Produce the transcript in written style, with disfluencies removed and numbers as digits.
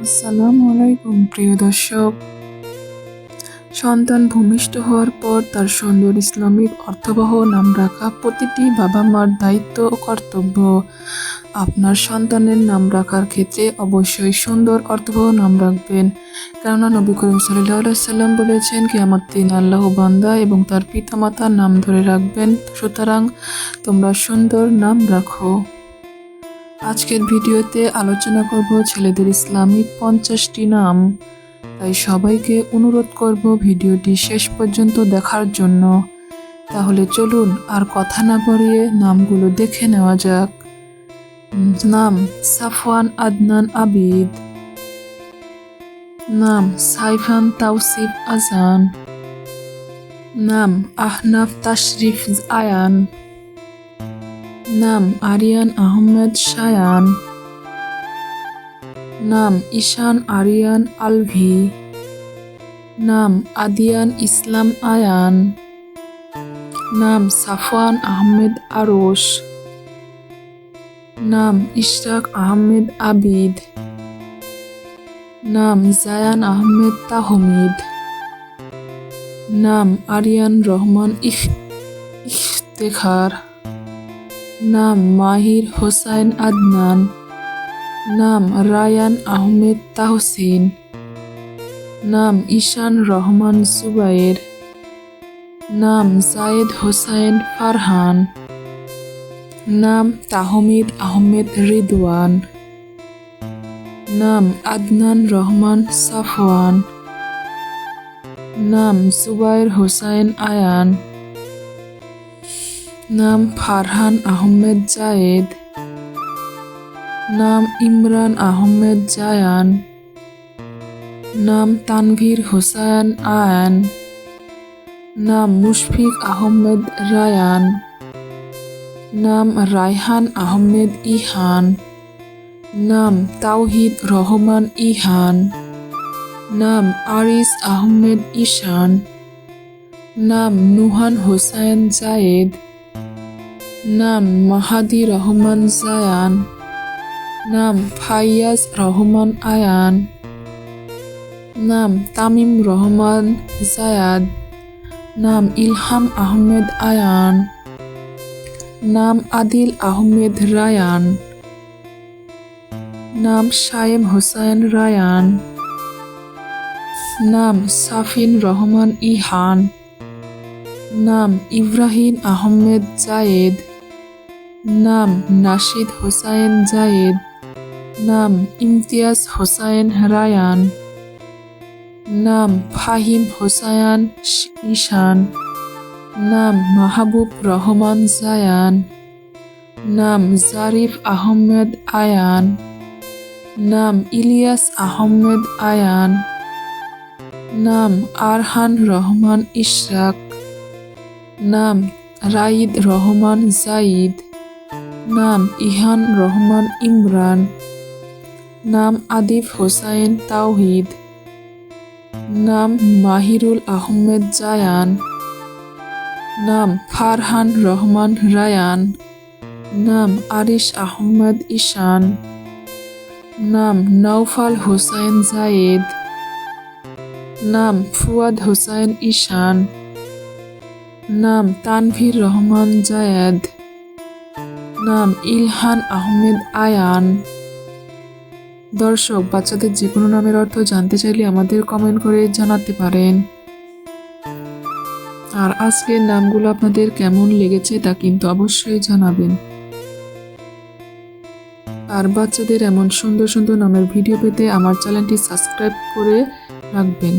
আসসালামু আলাইকুম প্রিয় দর্শক। সন্তান ভূমিষ্ঠ হওয়ার পর তার সুন্দর ইসলামিক অর্থবহ নাম রাখা প্রতিটি বাবা মার দায়িত্ব ও কর্তব্য। আপনার সন্তানের নাম রাখার ক্ষেত্রে অবশ্যই সুন্দর অর্থবহ নাম রাখবেন, কেননা নবী করিম সাল্লাল্লাহু আলাইহি সাল্লাম বলেছেন কিয়ামত দিন আল্লাহ বান্দা এবং তার পিতামাতার নাম ধরে রাখবেন। সুতরাং তোমরা সুন্দর নাম রাখো। আজকের ভিডিওতে আলোচনা করব ছেলেদের ইসলামিক 50টি নাম। তাই সবাইকে অনুরোধ করব ভিডিওটি শেষ পর্যন্ত দেখার জন্য। তাহলে চলুন আর কথা না বাড়িয়ে নামগুলো দেখে নেওয়া যাক। নাম সাফওয়ান আদনান আবিদ। নাম সাইফান তাওসিফ আজান। নাম আহনাফ তাশরিফ আয়ান। নাম আরিয়ান আহমেদ শায়ান। নাম ঈশান আরিয়ান আলভি। নাম আদিয়ান ইসলাম আয়ান। নাম সাফওয়ান আহমেদ আরশ। নাম ইশরাক আহমেদ আবিদ। নাম জায়ান আহমেদ তাহমিদ। নাম আরিয়ান রহমান ইফতেখার। নাম মাহির হোসাইন আদনান। নাম রায়ান আহমেদ তাহসিন। নাম ঈশান রহমান জুবায়ের। নাম জায়েদ হোসাইন ফারহান। নাম তাহমিদ আহমেদ রিদওয়ান। নাম আদনান রহমান সাফওয়ান। নাম জুবায়ের হোসাইন আয়ান। নাম ফারহান আহমেদ জায়েদ। নাম ইমরান আহমেদ জায়ান। নাম তানভীর হোসাইন আয়ান। নাম মুশফিক আহমেদ রায়ান। নাম রায়হান আহমেদ ইহান। নাম তাওহিদ রহমান ইহান। নাম আরিস আহমেদ ঈশান। নাম নুহান হোসাইন জায়েদ। নাম মাহাদি রহমান জায়ান। নাম ফাইয়াজ রহমান আয়ান। নাম তামিম রহমান জায়াদ। নাম ইলহাম আহমেদ আয়ান। নাম আদিল আহমেদ রায়ান। নাম শায়েম হোসাইন রায়ান। নাম সাফিন রহমান ইহান। নাম ইব্রাহিম আহমেদ জায়েদ। নাম নাশিদ হোসাইন জায়েদ। নাম ইমতিয়াজ হোসাইন রায়ান। নাম ফাহিম হোসাইন ঈশান। নাম মাহবুব রহমান জায়ান। নাম জারিফ আহমেদ আয়ান। নাম ইলিয়াস আহমেদ আয়ান। নাম আরহান রহমান ইশরাক। নাম রাইদ রহমান জাইদ। নাম ইহান রহমান ইমরান। নাম আদিফ হোসাইন তাওহিদ। নাম মাহিরুল আহমেদ জায়ান। নাম ফারহান রহমান রায়ান। নাম আরিশ আহমেদ ঈশান। নাম নওফাল হোসাইন জায়েদ। নাম ফুয়াদ হোসাইন ঈশান। নাম তানভীর রহমান জায়েদ। নাম ইলহান আহমেদ আয়ান। দর্শক, বাচ্চাদের যে কোনো নামের অর্থ জানতে চাইলে আমাদের কমেন্ট করে জানাতে পারেন। আর আজকের নামগুলো আপনাদের কেমন লেগেছে তা কিন্তু অবশ্যই জানাবেন। আর বাচ্চাদের এমন সুন্দর সুন্দর নামের ভিডিও পেতে আমার চ্যানেলটি সাবস্ক্রাইব করে রাখবেন।